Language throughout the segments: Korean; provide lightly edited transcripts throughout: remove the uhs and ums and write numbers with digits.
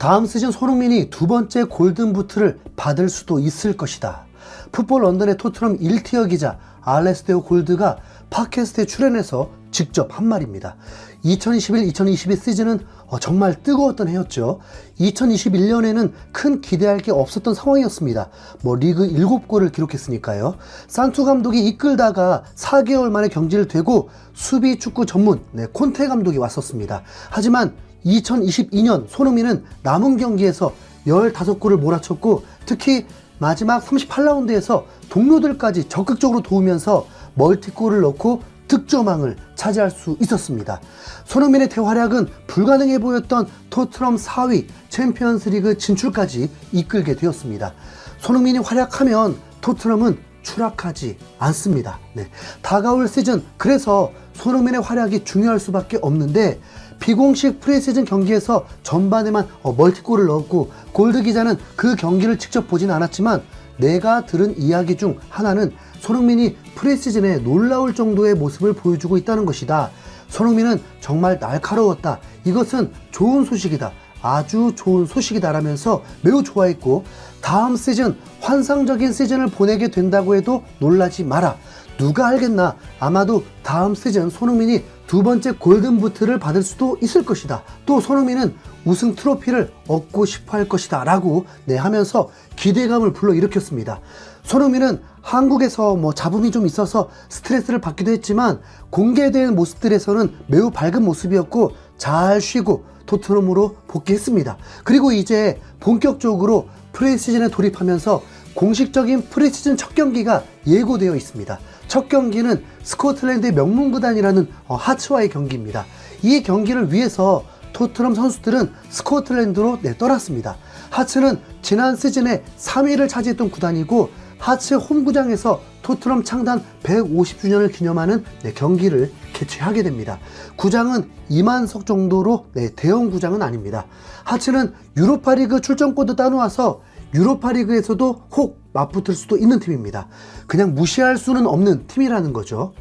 다음 시즌 손흥민이 두 번째 골든부트를 받을 수도 있을 것이다. 풋볼 런던의 토트넘 1티어 기자 알레스테오 골드가 팟캐스트에 출연해서 직접 한 말입니다. 2021-2022 시즌은 정말 뜨거웠던 해였죠. 2021년에는 큰 기대할 게 없었던 상황이었습니다. 리그 7골을 기록했으니까요. 산투 감독이 이끌다가 4개월 만에 경질을 되고 수비 축구 전문 콘테 감독이 왔었습니다. 하지만 2022년 손흥민은 남은 경기에서 15골을 몰아쳤고 특히 마지막 38라운드에서 동료들까지 적극적으로 도우면서 멀티골을 넣고 득점왕을 차지할 수 있었습니다. 손흥민의 대활약은 불가능해 보였던 토트넘 4위 챔피언스리그 진출까지 이끌게 되었습니다. 손흥민이 활약하면 토트넘은 추락하지 않습니다. 다가올 시즌, 그래서 손흥민의 활약이 중요할 수밖에 없는데 비공식 프리시즌 경기에서 전반에만 멀티골을 넣었고 골드 기자는 그 경기를 직접 보진 않았지만 내가 들은 이야기 중 하나는 손흥민이 프리시즌에 놀라울 정도의 모습을 보여주고 있다는 것이다. 손흥민은 정말 날카로웠다. 이것은 좋은 소식이다. 아주 좋은 소식이다 라면서 매우 좋아했고 다음 시즌 환상적인 시즌을 보내게 된다고 해도 놀라지 마라. 누가 알겠나, 아마도 다음 시즌 손흥민이 두 번째 골든부트를 받을 수도 있을 것이다. 또 손흥민은 우승 트로피를 얻고 싶어 할 것이다 라고 하면서 기대감을 불러일으켰습니다. 손흥민은 한국에서 잡음이 좀 있어서 스트레스를 받기도 했지만 공개된 모습들에서는 매우 밝은 모습이었고 잘 쉬고 토트넘으로 복귀했습니다. 그리고 이제 본격적으로 프리시즌에 돌입하면서 공식적인 프리시즌 첫 경기가 예고되어 있습니다. 첫 경기는 스코틀랜드의 명문구단이라는 하츠와의 경기입니다. 이 경기를 위해서 토트넘 선수들은 스코틀랜드로 떠났습니다. 하츠는 지난 시즌에 3위를 차지했던 구단이고 하츠 홈구장에서 토트넘 창단 150주년을 기념하는 경기를 개최하게 됩니다. 구장은 2만석 정도로 대형 구장은 아닙니다. 하츠는 유로파리그 출전권도 따놓아서 유로파리그에서도 혹 맞붙을 수도 있는 팀입니다. 그냥 무시할 수는 없는 팀이라는 거죠.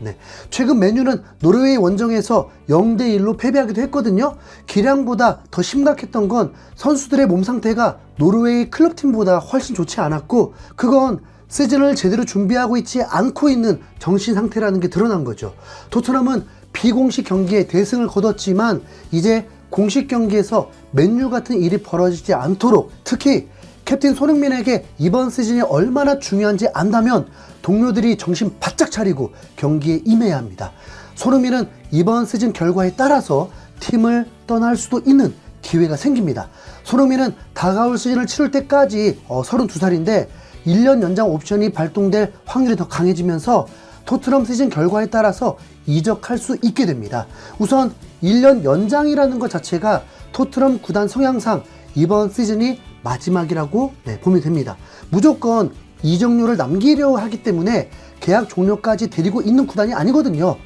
최근 맨유는 노르웨이 원정에서 0대1로 패배하기도 했거든요. 기량보다 더 심각했던 건 선수들의 몸 상태가 노르웨이 클럽팀보다 훨씬 좋지 않았고 그건 시즌을 제대로 준비하고 있지 않고 있는 정신 상태라는 게 드러난 거죠. 토트넘은 비공식 경기에 대승을 거뒀지만 이제 공식 경기에서 맨유 같은 일이 벌어지지 않도록 특히 캡틴 손흥민에게 이번 시즌이 얼마나 중요한지 안다면 동료들이 정신 바짝 차리고 경기에 임해야 합니다. 손흥민은 이번 시즌 결과에 따라서 팀을 떠날 수도 있는 기회가 생깁니다. 손흥민은 다가올 시즌을 치를 때까지 32살인데 1년 연장 옵션이 발동될 확률이 더 강해지면서 토트넘 시즌 결과에 따라서 이적할 수 있게 됩니다. 우선 1년 연장이라는 것 자체가 토트넘 구단 성향상 이번 시즌이 마지막이라고 보면 됩니다. 무조건 이적료를 남기려 하기 때문에 계약 종료까지 데리고 있는 구단이 아니거든요.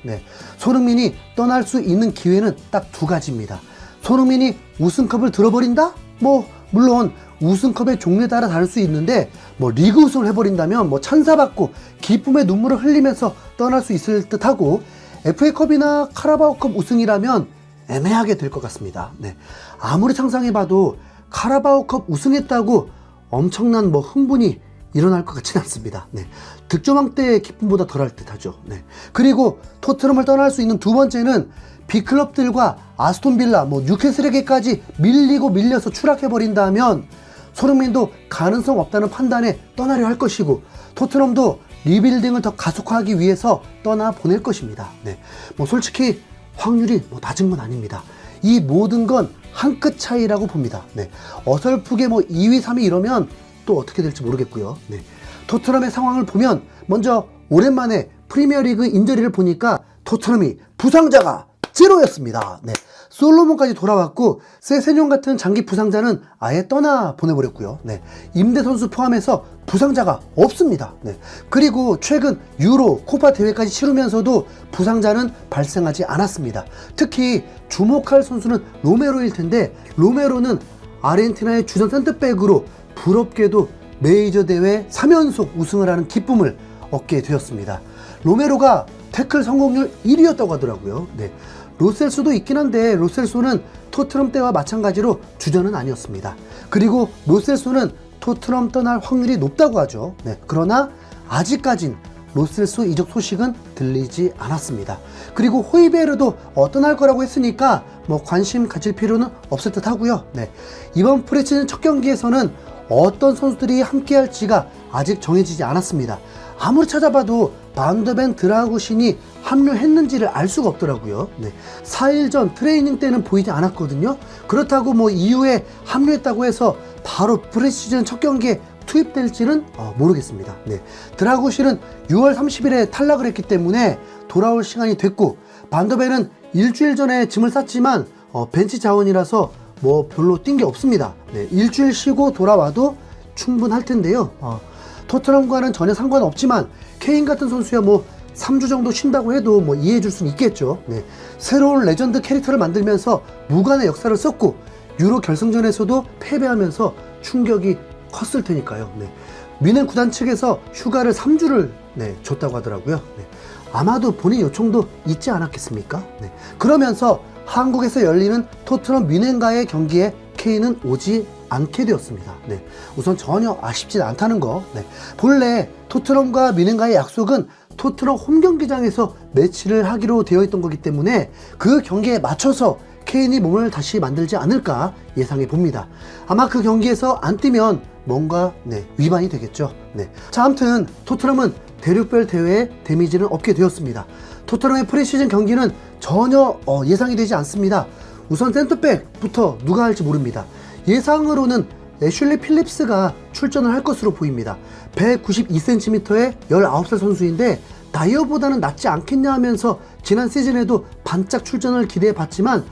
손흥민이 떠날 수 있는 기회는 딱 두 가지입니다. 손흥민이 우승컵을 들어버린다? 물론 우승컵의 종류에 따라 다를 수 있는데 리그 우승을 해버린다면 찬사받고 기쁨의 눈물을 흘리면서 떠날 수 있을 듯하고 FA컵이나 카라바오컵 우승이라면 애매하게 될 것 같습니다. 아무리 상상해봐도 카라바오컵 우승했다고 엄청난 흥분이 일어날 것 같지는 않습니다. 득점왕 때의 기쁨보다 덜할 듯하죠. 그리고 토트넘을 떠날 수 있는 두 번째는 빅클럽들과 아스톤빌라, 뉴캐슬에게까지 밀려서 추락해버린다면 손흥민도 가능성 없다는 판단에 떠나려 할 것이고 토트넘도 리빌딩을 더 가속화하기 위해서 떠나보낼 것입니다. 솔직히 확률이 낮은 건 아닙니다. 이 모든 건 한 끗 차이라고 봅니다. 어설프게 2위, 3위 이러면 또 어떻게 될지 모르겠고요. 토트넘의 상황을 보면 먼저 오랜만에 프리미어리그 인저리를 보니까 토트넘이 부상자가 제로였습니다. 솔로몬까지 돌아왔고 세세뇽 같은 장기 부상자는 아예 떠나 보내버렸고요. 임대 선수 포함해서 부상자가 없습니다. 그리고 최근 유로, 코파 대회까지 치르면서도 부상자는 발생하지 않았습니다. 특히 주목할 선수는 로메로일 텐데 로메로는 아르헨티나의 주전 센터백으로 부럽게도 메이저 대회 3연속 우승을 하는 기쁨을 얻게 되었습니다. 로메로가 태클 성공률 1위였다고 하더라고요. 로셀소도 있긴 한데 로셀소는 토트넘 때와 마찬가지로 주전은 아니었습니다. 그리고 로셀소는 토트넘 떠날 확률이 높다고 하죠. 네, 그러나 아직까진 로셀소 이적 소식은 들리지 않았습니다. 그리고 호이베르도 떠날 거라고 했으니까 뭐 관심 가질 필요는 없을 듯 하고요. 네, 이번 프리시즌 첫 경기에서는 어떤 선수들이 함께할지가 아직 정해지지 않았습니다. 아무리 찾아봐도 반더벤 드라구신이 합류했는지를 알 수가 없더라고요. 네, 4일 전 트레이닝 때는 보이지 않았거든요. 그렇다고 뭐 이후에 합류했다고 해서 바로 프리시즌 첫 경기에 투입될지는 모르겠습니다. 네, 드라구신은 6월 30일에 탈락을 했기 때문에 돌아올 시간이 됐고, 반더벤은 일주일 전에 짐을 쌌지만 벤치 자원이라서 뭐 별로 뛴 게 없습니다. 네, 일주일 쉬고 돌아와도 충분할 텐데요. 토트넘과는 전혀 상관없지만 케인 같은 선수야 뭐 3주 정도 쉰다고 해도 뭐 이해해 줄 수는 있겠죠. 네, 새로운 레전드 캐릭터를 만들면서 무관의 역사를 썼고 유로 결승전에서도 패배하면서 충격이 컸을 테니까요. 네, 뮌헨 구단 측에서 휴가를 3주를 줬다고 하더라고요. 네, 아마도 본인 요청도 있지 않았겠습니까? 네, 그러면서 한국에서 열리는 토트넘 뮌헨과의 경기에 케인은 오지 않게 되었습니다. 네, 우선 전혀 아쉽지 않다는 거. 네, 본래 토트넘과 뮌헨과의 약속은 토트넘 홈 경기장에서 매치를 하기로 되어 있던 거기 때문에 그 경기에 맞춰서 케인이 몸을 다시 만들지 않을까 예상해 봅니다. 아마 그 경기에서 안 뛰면 뭔가 위반이 되겠죠. 네, 자, 아무튼 토트넘은 대륙별 대회에 데미지는 없게 되었습니다. 토트넘의 프리시즌 경기는 전혀 예상이 되지 않습니다. 우선 센터백부터 누가 할지 모릅니다. 예상으로는 애슐리 필립스가 출전을 할 것으로 보입니다. 192cm의 19살 선수인데 다이어보다는 낫지 않겠냐 하면서 지난 시즌에도 반짝 출전을 기대해 봤지만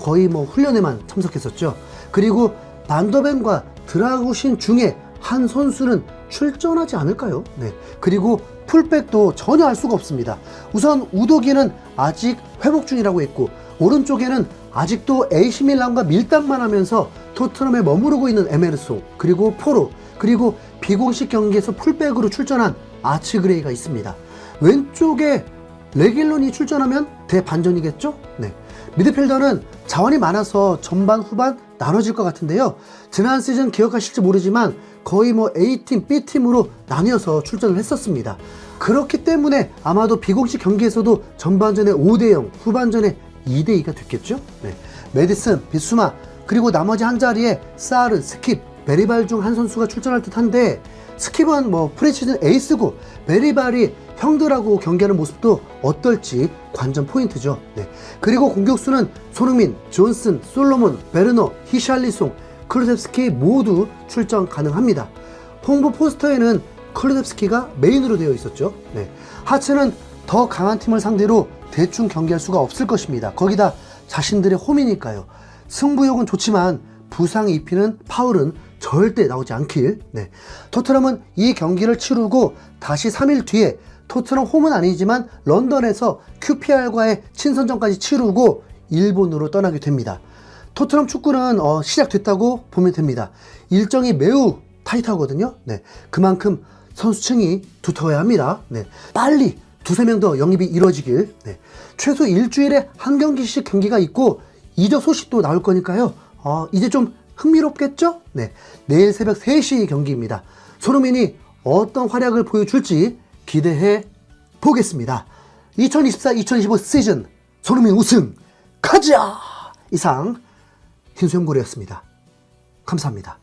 거의 뭐 훈련에만 참석했었죠. 그리고 반더벤과 드라구신 중에 한 선수는 출전하지 않을까요? 네, 그리고 풀백도 전혀 알 수가 없습니다. 우선 우도기는 아직 회복 중이라고 했고, 오른쪽에는 아직도 AC 밀란과 밀당만 하면서 토트넘에 머무르고 있는 에메르송, 그리고 포로, 그리고 비공식 경기에서 풀백으로 출전한 아츠그레이가 있습니다. 왼쪽에 레길론이 출전하면 대반전이겠죠? 네, 미드필더는 자원이 많아서 전반 후반 나눠질 것 같은데요. 지난 시즌 기억하실지 모르지만 거의 뭐 A팀, B팀으로 나뉘어서 출전을 했었습니다. 그렇기 때문에 아마도 비공식 경기에서도 전반전에 5대0, 후반전에 2대2가 됐겠죠? 네, 메디슨, 비수마, 그리고 나머지 한 자리에 사르, 스킵, 베리발 중 한 선수가 출전할 듯한데, 스킵은 뭐 프리시즌 에이스고 베리발이 형들하고 경기하는 모습도 어떨지 관전 포인트죠. 네, 그리고 공격수는 손흥민, 존슨, 솔로몬, 베르너, 히샬리송, 클루셉스키 모두 출전 가능합니다. 홍보 포스터에는 클루셉스키가 메인으로 되어 있었죠. 네, 하츠는 더 강한 팀을 상대로 대충 경기할 수가 없을 것입니다. 거기다 자신들의 홈이니까요. 승부욕은 좋지만 부상이 입히는 파울은 절대 나오지 않길. 네, 토트넘은 이 경기를 치르고 다시 3일 뒤에 토트넘 홈은 아니지만 런던에서 QPR과의 친선전까지 치르고 일본으로 떠나게 됩니다. 토트넘 축구는 시작됐다고 보면 됩니다. 일정이 매우 타이트하거든요. 네, 그만큼 선수층이 두터워야 합니다. 네, 빨리 두세 명 더 영입이 이루어지길. 네, 최소 일주일에 한 경기씩 경기가 있고 이적 소식도 나올 거니까요. 이제 좀 흥미롭겠죠? 네, 내일 새벽 3시 경기입니다. 손흥민이 어떤 활약을 보여줄지 기대해 보겠습니다. 2024-2025 시즌 손흥민 우승 가자! 이상 김수영고래였습니다. 감사합니다.